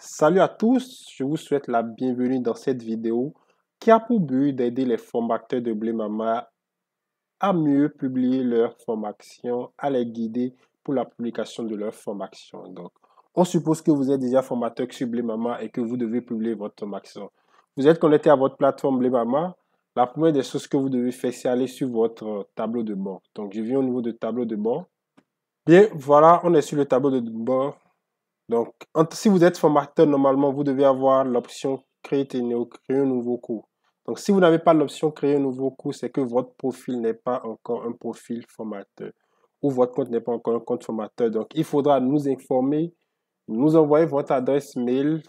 Salut à tous, je vous souhaite la bienvenue dans cette vidéo qui a pour but d'aider les formateurs de Blemama à mieux publier leurs formations, à les guider pour la publication de leurs formations. Donc, on suppose que vous êtes déjà formateur sur Blemama et que vous devez publier votre formation. Vous êtes connecté à votre plateforme Blemama. La première des choses que vous devez faire, c'est aller sur votre tableau de bord. Donc, je viens au niveau de tableau de bord. Bien, voilà, on est sur le tableau de bord. Donc, si vous êtes formateur, normalement, vous devez avoir l'option créer un nouveau cours. Donc, si vous n'avez pas l'option créer un nouveau cours, c'est que votre profil n'est pas encore un profil formateur ou votre compte n'est pas encore un compte formateur. Donc, il faudra nous informer, nous envoyer votre adresse mail,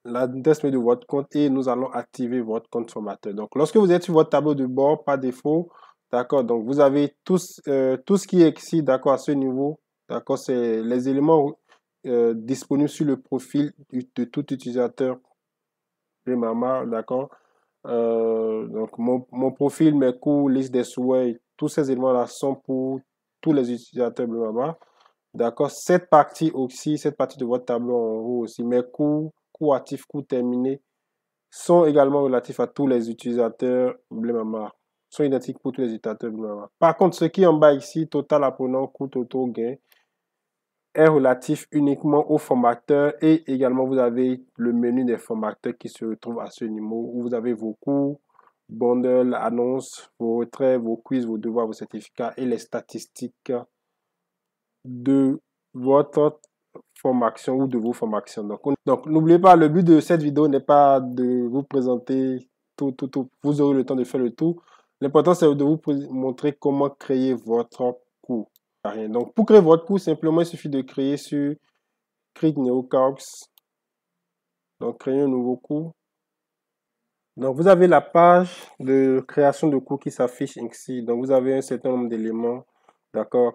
l'adresse mail de votre compte et nous allons activer votre compte formateur. Donc, lorsque vous êtes sur votre tableau de bord, par défaut, d'accord, donc vous avez tout ce qui est ici, d'accord, à ce niveau, d'accord, c'est les éléments disponible sur le profil de tout utilisateur Blemama, d'accord. Donc mon profil, mes cours, liste des souhaits, tous ces éléments-là sont pour tous les utilisateurs Blemama, d'accord. Cette partie aussi, cette partie de votre tableau en haut aussi, mes cours actifs, cours terminés, sont également relatifs à tous les utilisateurs Blemama, sont identiques pour tous les utilisateurs Blemama. Par contre, ce qui est en bas ici, total apprenant, coût total gain, est relatif uniquement aux formateurs et également vous avez le menu des formateurs qui se retrouve à ce niveau où vous avez vos cours, bundles, annonces, vos retraits, vos quiz, vos devoirs, vos certificats et les statistiques de votre formation ou de vos formations. Donc n'oubliez pas, le but de cette vidéo n'est pas de vous présenter tout. Vous aurez le temps de faire le tout. L'important, c'est de vous montrer comment créer votre cours. Rien. Donc, pour créer votre cours, simplement, il suffit de créer sur Create New Course. Donc, créer un nouveau cours. Donc, vous avez la page de création de cours qui s'affiche ici. Donc, vous avez un certain nombre d'éléments. D'accord.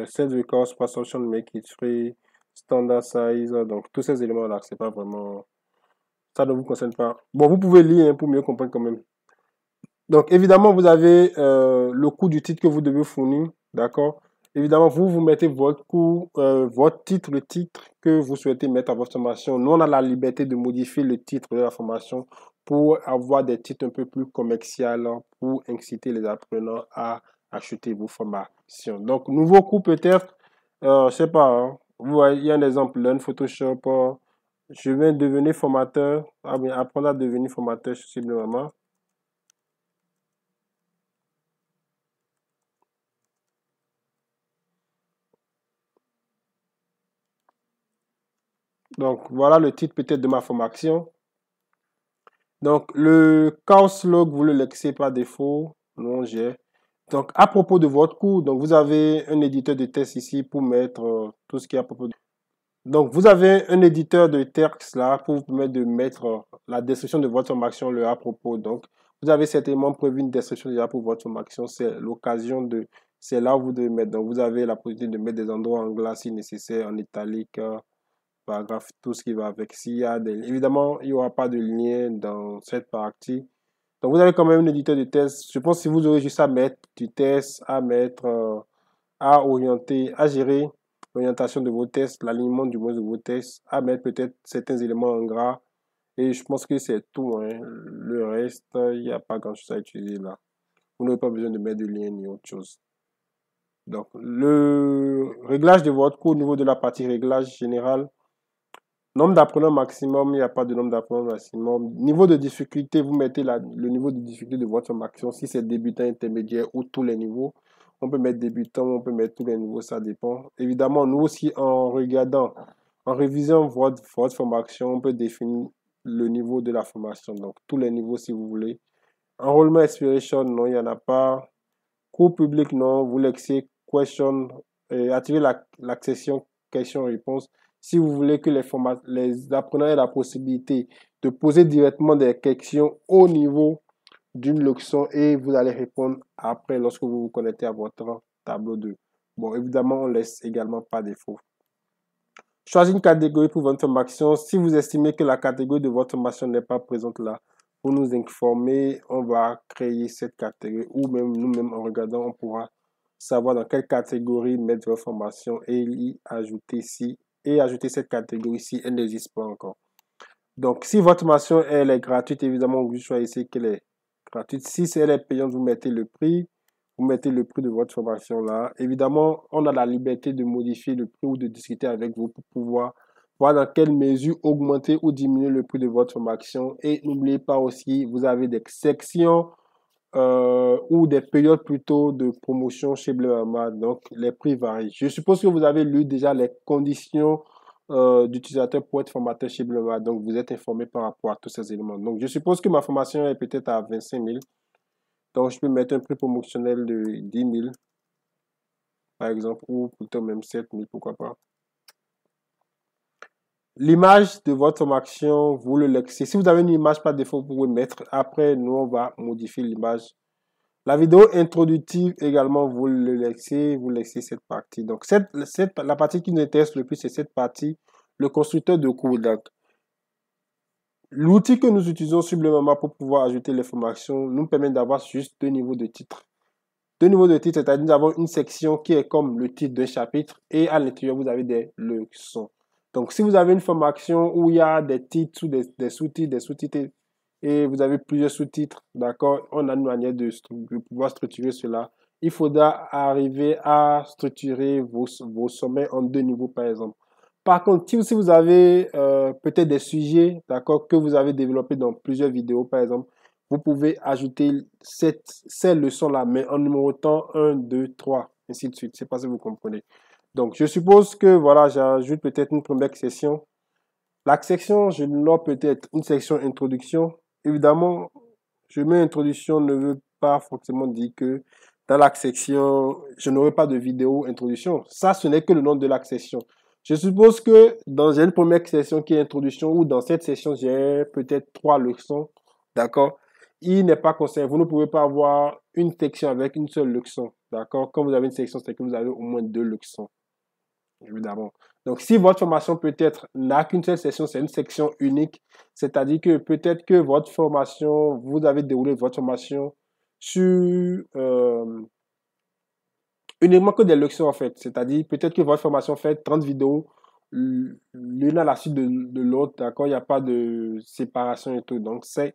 Set the course, presentation, make it free, standard size. Donc, tous ces éléments-là, c'est pas vraiment. Ça ne vous concerne pas. Bon, vous pouvez lire hein, pour mieux comprendre quand même. Donc, évidemment, vous avez le coût du titre que vous devez fournir. D'accord. Évidemment, vous mettez votre cours, votre titre, le titre que vous souhaitez mettre à votre formation. Nous, on a la liberté de modifier le titre de la formation pour avoir des titres un peu plus commerciaux, pour inciter les apprenants à acheter vos formations. Donc, nouveau cours peut-être, je sais pas, hein, vous voyez, il y a un exemple, Learn Photoshop, je viens de devenir formateur, apprendre à devenir formateur simplement. Donc, voilà le titre peut-être de ma formation. Donc, le course log, vous le laissez par défaut. Non, j'ai. Donc, à propos de votre cours, donc vous avez un éditeur de texte ici pour mettre tout ce qui est à propos de... Donc, vous avez un éditeur de texte là pour vous permettre de mettre la description de votre formation, le à propos. Donc, vous avez certainement prévu une description déjà pour votre formation. C'est l'occasion de... C'est là où vous devez mettre. Donc, vous avez la possibilité de mettre des endroits en gras si nécessaire, en italique, paragraphe, tout ce qui va avec. S'il y a évidemment, il n'y aura pas de lien dans cette partie. Donc, vous avez quand même un éditeur de test. Je pense que si vous aurez juste à mettre du test, à mettre, à orienter, à gérer l'orientation de vos tests, l'alignement du moins de vos tests, à mettre peut-être certains éléments en gras. Et je pense que c'est tout. Hein. Le reste, il n'y a pas grand-chose à utiliser là. Vous n'avez pas besoin de mettre de lien ni autre chose. Donc, le réglage de votre cours au niveau de la partie réglage général, nombre d'apprenants maximum, il n'y a pas de nombre d'apprenants maximum. Niveau de difficulté, vous mettez le niveau de difficulté de votre formation. Si c'est débutant, intermédiaire ou tous les niveaux, on peut mettre débutant, on peut mettre tous les niveaux, ça dépend. Évidemment, nous aussi, en regardant, en révisant votre formation, on peut définir le niveau de la formation. Donc, tous les niveaux si vous voulez. Enrollment expiration, non, il n'y en a pas. Cours public, non. Vous laissez question, activez l'accession question-réponse. Si vous voulez que les apprenants aient la possibilité de poser directement des questions au niveau d'une leçon et vous allez répondre après lorsque vous vous connectez à votre tableau 2. Bon, évidemment, on laisse également pas défaut. Choisissez une catégorie pour votre formation. Si vous estimez que la catégorie de votre formation n'est pas présente là, pour nous informer, on va créer cette catégorie ou même nous-mêmes en regardant, on pourra savoir dans quelle catégorie mettre votre formation et y ajouter si et ajouter cette catégorie-ci, elle n'existe pas encore. Donc, si votre formation elle est gratuite, évidemment, vous choisissez qu'elle est gratuite. Si elle est payante, vous mettez le prix. Vous mettez le prix de votre formation là. Évidemment, on a la liberté de modifier le prix ou de discuter avec vous pour pouvoir voir dans quelle mesure augmenter ou diminuer le prix de votre formation. Et n'oubliez pas aussi, vous avez des sections ou des périodes plutôt de promotion chez Bleu Mama. Donc, les prix varient. Je suppose que vous avez lu déjà les conditions d'utilisateur pour être formateur chez Bleu Mama. Donc, vous êtes informé par rapport à tous ces éléments. Donc, je suppose que ma formation est peut-être à 25 000. Donc, je peux mettre un prix promotionnel de 10 000, par exemple, ou plutôt même 7 000, pourquoi pas. L'image de votre formation, vous le laissez. Si vous avez une image par défaut, vous pouvez mettre. Après, nous, on va modifier l'image. La vidéo introductive également, vous laissez cette partie. Donc, la partie qui nous intéresse le plus, c'est cette partie, le constructeur de cours. L'outil que nous utilisons sur Bleu Mama pour pouvoir ajouter les formations nous permet d'avoir juste deux niveaux de titres. Deux niveaux de titres, c'est-à-dire d'avoir une section qui est comme le titre d'un chapitre et à l'intérieur, vous avez des leçons. Donc, si vous avez une formation où il y a des titres ou des sous-titres et vous avez plusieurs sous-titres, d'accord, on a une manière de pouvoir structurer cela. Il faudra arriver à structurer vos sommets en deux niveaux, par exemple. Par contre, si vous avez peut-être des sujets, d'accord, que vous avez développés dans plusieurs vidéos, par exemple, vous pouvez ajouter ces leçons-là, mais en numérotant 1, 2, 3, ainsi de suite. Je ne sais pas si vous comprenez. Donc, je suppose que, voilà, j'ajoute peut-être une première section. La section, je l'ai peut-être une section introduction. Évidemment, je mets introduction ne veut pas forcément dire que dans la section, je n'aurai pas de vidéo introduction. Ça, ce n'est que le nom de la section. Je suppose que dans une première section qui est introduction ou dans cette section, j'ai peut-être 3 leçons. D'accord? Il n'est pas conseillé. Vous ne pouvez pas avoir une section avec une seule leçon. D'accord? Quand vous avez une section, c'est que vous avez au moins 2 leçons. Évidemment. Donc, si votre formation peut-être n'a qu'une seule section, c'est une section unique. C'est-à-dire que peut-être que votre formation, vous avez déroulé votre formation sur uniquement que des leçons en fait. C'est-à-dire peut-être que votre formation fait 30 vidéos l'une à la suite de l'autre. D'accord? Il n'y a pas de séparation et tout. Donc, c'est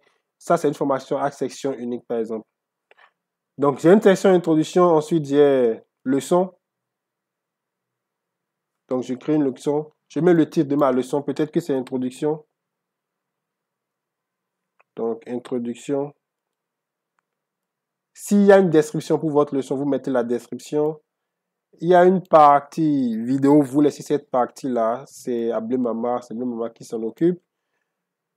une formation à section unique par exemple. Donc, j'ai une section introduction. Ensuite, j'ai leçon. Donc, je crée une leçon. Je mets le titre de ma leçon. Peut-être que c'est introduction. Donc, introduction. S'il y a une description pour votre leçon, vous mettez la description. Il y a une partie vidéo, vous laissez cette partie-là. C'est à Bleu Mama, c'est Bleu Mama qui s'en occupe.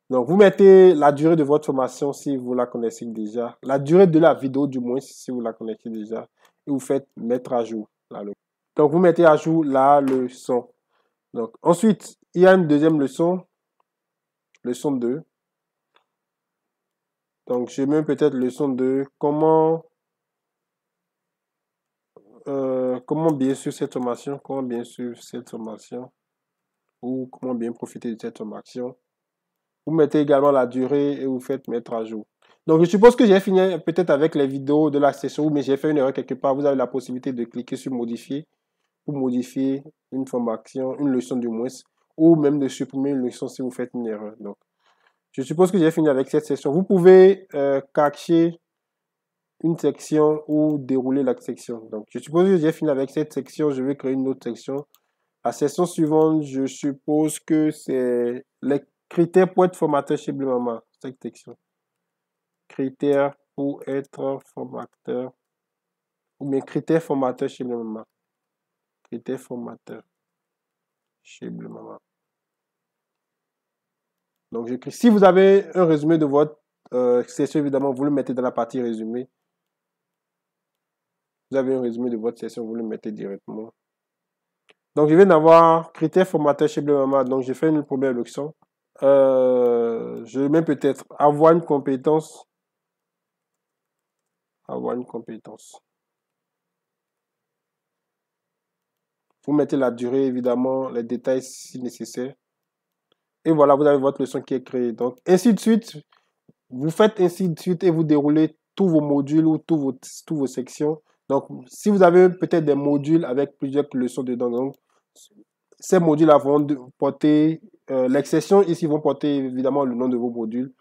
Donc, vous mettez la durée de votre formation si vous la connaissez déjà. La durée de la vidéo, du moins, si vous la connaissez déjà. Et vous faites mettre à jour la leçon. Donc, vous mettez à jour la leçon. Donc, ensuite, il y a une deuxième leçon. Leçon 2. Donc, je mets peut-être leçon 2. Comment bien suivre cette formation? Comment bien suivre cette formation? Ou comment bien profiter de cette formation? Vous mettez également la durée et vous faites mettre à jour. Donc, je suppose que j'ai fini peut-être avec les vidéos de la session, mais j'ai fait une erreur quelque part. Vous avez la possibilité de cliquer sur modifier pour modifier une formation, une leçon du moins, ou même de supprimer une leçon si vous faites une erreur. Donc, je suppose que j'ai fini avec cette session. Vous pouvez cacher une section ou dérouler la section. Donc, je suppose que j'ai fini avec cette section. Je vais créer une autre section. La section suivante, je suppose que c'est les critères pour être formateur chez Bleu Mama. Cette section. Critères pour être formateur. Ou bien critères formateurs chez Bleu Mama. Critères formateurs chez Bleu Mama. Donc, j'écris. Si vous avez un résumé de votre session, évidemment, vous le mettez dans la partie résumé. Vous avez un résumé de votre session, vous le mettez directement. Donc, je viens d'avoir critères formateurs chez Bleu Mama. Donc, j'ai fait une première leçon. Je mets peut-être avoir une compétence. Avoir une compétence. Vous mettez la durée, évidemment, les détails si nécessaire. Et voilà, vous avez votre leçon qui est créée. Donc, ainsi de suite. Vous faites ainsi de suite et vous déroulez tous vos modules ou tous vos sections. Donc, si vous avez peut-être des modules avec plusieurs leçons dedans, donc, ces modules-là vont porter, l'exception ici vont porter évidemment le nom de vos modules.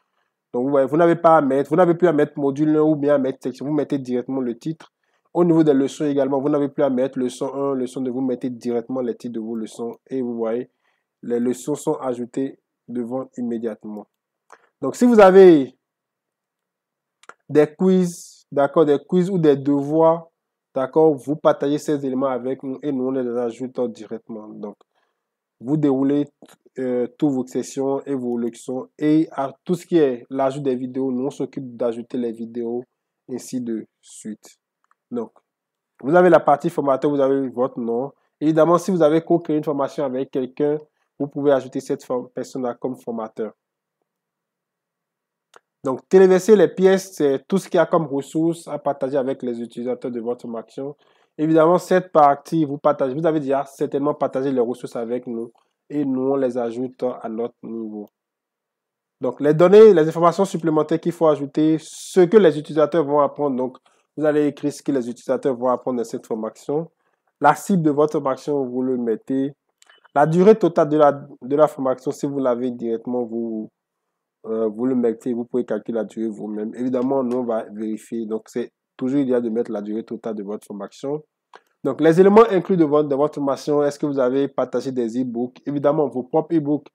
Donc, vous voyez, vous n'avez plus à mettre module 1 ou bien à mettre section, vous mettez directement le titre. Au niveau des leçons également, vous n'avez plus à mettre leçon 1, leçon 2, vous mettez directement les titres de vos leçons et vous voyez, les leçons sont ajoutées devant immédiatement. Donc, si vous avez des quiz, d'accord, des quiz ou des devoirs, d'accord, vous partagez ces éléments avec nous et nous on les ajoute directement. Donc, vous déroulez toutes vos sessions et vos leçons et à tout ce qui est l'ajout des vidéos, nous on s'occupe d'ajouter les vidéos, ainsi de suite. Donc, vous avez la partie formateur, vous avez votre nom. Évidemment, si vous avez co-créé une formation avec quelqu'un, vous pouvez ajouter cette personne-là comme formateur. Donc, téléverser les pièces, c'est tout ce qu'il y a comme ressources à partager avec les utilisateurs de votre formation. Évidemment, cette partie, vous avez déjà certainement partagé les ressources avec nous et nous, on les ajoute à notre niveau. Donc, les données, les informations supplémentaires qu'il faut ajouter, ce que les utilisateurs vont apprendre. Donc, vous allez écrire ce que les utilisateurs vont apprendre dans cette formation. La cible de votre formation, vous le mettez. La durée totale de la formation, si vous l'avez directement, vous le mettez, vous pouvez calculer la durée vous-même. Évidemment, nous, on va vérifier. Donc, c'est toujours idéal de mettre la durée totale de votre formation. Donc, les éléments inclus de votre formation, est-ce que vous avez partagé des e-books? Évidemment, vos propres e-books.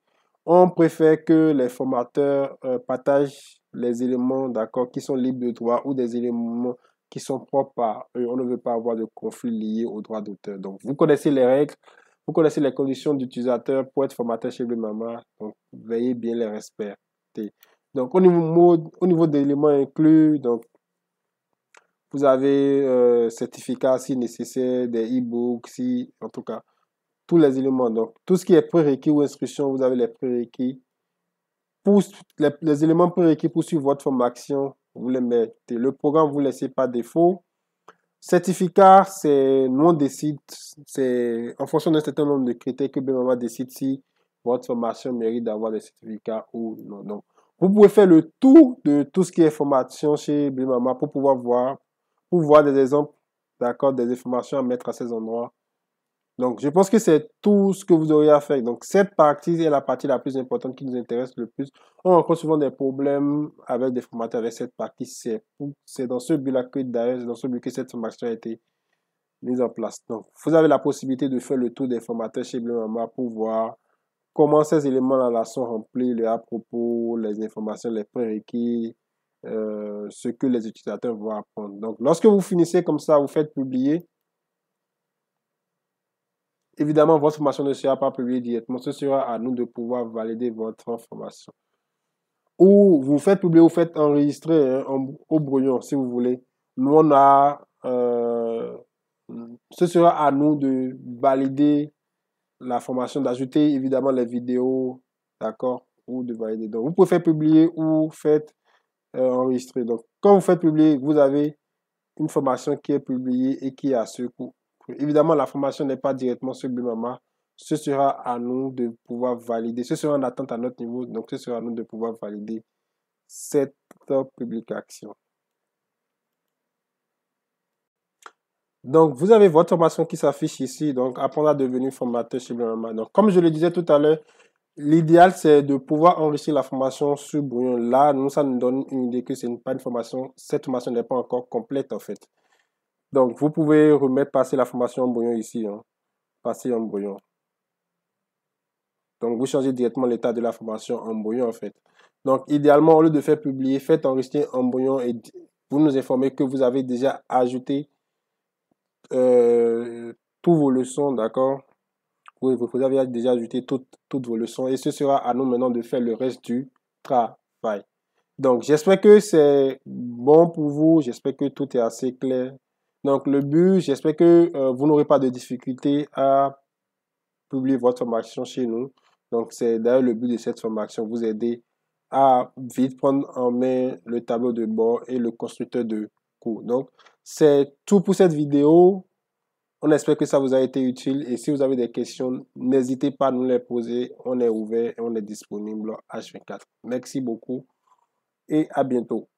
On préfère que les formateurs partagent les éléments, d'accord, qui sont libres de droit ou des éléments qui sont propres à eux. On ne veut pas avoir de conflit lié au droit d'auteur. Donc, vous connaissez les règles, vous connaissez les conditions d'utilisateur pour être formateur chez Blemama. Donc, veillez bien les respecter. Donc, au niveau des éléments inclus, donc, vous avez certificat si nécessaire, des e-books, si, en tout cas, tous les éléments. Donc, tout ce qui est prérequis ou instruction, vous avez les prérequis. Pour les éléments prérequis pour suivre votre formation, vous les mettez. Le programme, vous ne laissez pas défaut. Certificat, c'est, nous on décide, c'est en fonction d'un certain nombre de critères que Blemama décide si votre formation mérite d'avoir des certificats ou non. Donc, vous pouvez faire le tour de tout ce qui est formation chez Blemama pour pouvoir voir des exemples, d'accord, des informations à mettre à ces endroits. Donc, je pense que c'est tout ce que vous auriez à faire. Donc, cette partie est la partie la plus importante qui nous intéresse le plus. On rencontre souvent des problèmes avec des formateurs avec cette partie. C'est dans ce but-là que, d'ailleurs, c'est dans ce but que cette formation a été mise en place. Donc, vous avez la possibilité de faire le tour des formateurs chez Blemama pour voir comment ces éléments-là sont remplis, les à propos, les informations, les prérequis, ce que les utilisateurs vont apprendre. Donc, lorsque vous finissez comme ça, vous faites publier. Évidemment, votre formation ne sera pas publiée directement. Ce sera à nous de pouvoir valider votre formation. Ou vous faites publier, vous faites enregistrer au brouillon, si vous voulez. Nous, ce sera à nous de valider la formation, d'ajouter évidemment les vidéos, d'accord, ou de valider. Donc, vous pouvez faire publier ou faites enregistrer. Donc, quand vous faites publier, vous avez une formation qui est publiée et qui est à ce coût. Évidemment, la formation n'est pas directement sur Blemama. Ce sera à nous de pouvoir valider. Ce sera en attente à notre niveau. Donc, ce sera à nous de pouvoir valider cette publication. Donc, vous avez votre formation qui s'affiche ici. Donc, apprendre à devenir formateur chez Blemama. Donc, comme je le disais tout à l'heure, l'idéal, c'est de pouvoir enrichir la formation sur Brouillon. Là, nous, ça nous donne une idée que ce n'est pas une formation. Cette formation n'est pas encore complète, en fait. Donc, vous pouvez passer la formation en brouillon ici. Passer en brouillon. Donc, vous changez directement l'état de la formation en brouillon, en fait. Donc, idéalement, au lieu de faire publier, faites enregistrer en brouillon et vous nous informez que vous avez déjà ajouté toutes vos leçons, d'accord? Vous avez déjà ajouté toutes vos leçons et ce sera à nous maintenant de faire le reste du travail. Donc, j'espère que c'est bon pour vous. J'espère que tout est assez clair. Donc, le but, j'espère que vous n'aurez pas de difficulté à publier votre formation chez nous. Donc, c'est d'ailleurs le but de cette formation, vous aider à vite prendre en main le tableau de bord et le constructeur de cours. Donc, c'est tout pour cette vidéo. On espère que ça vous a été utile et si vous avez des questions, n'hésitez pas à nous les poser. On est ouvert et on est disponible H24. Merci beaucoup et à bientôt.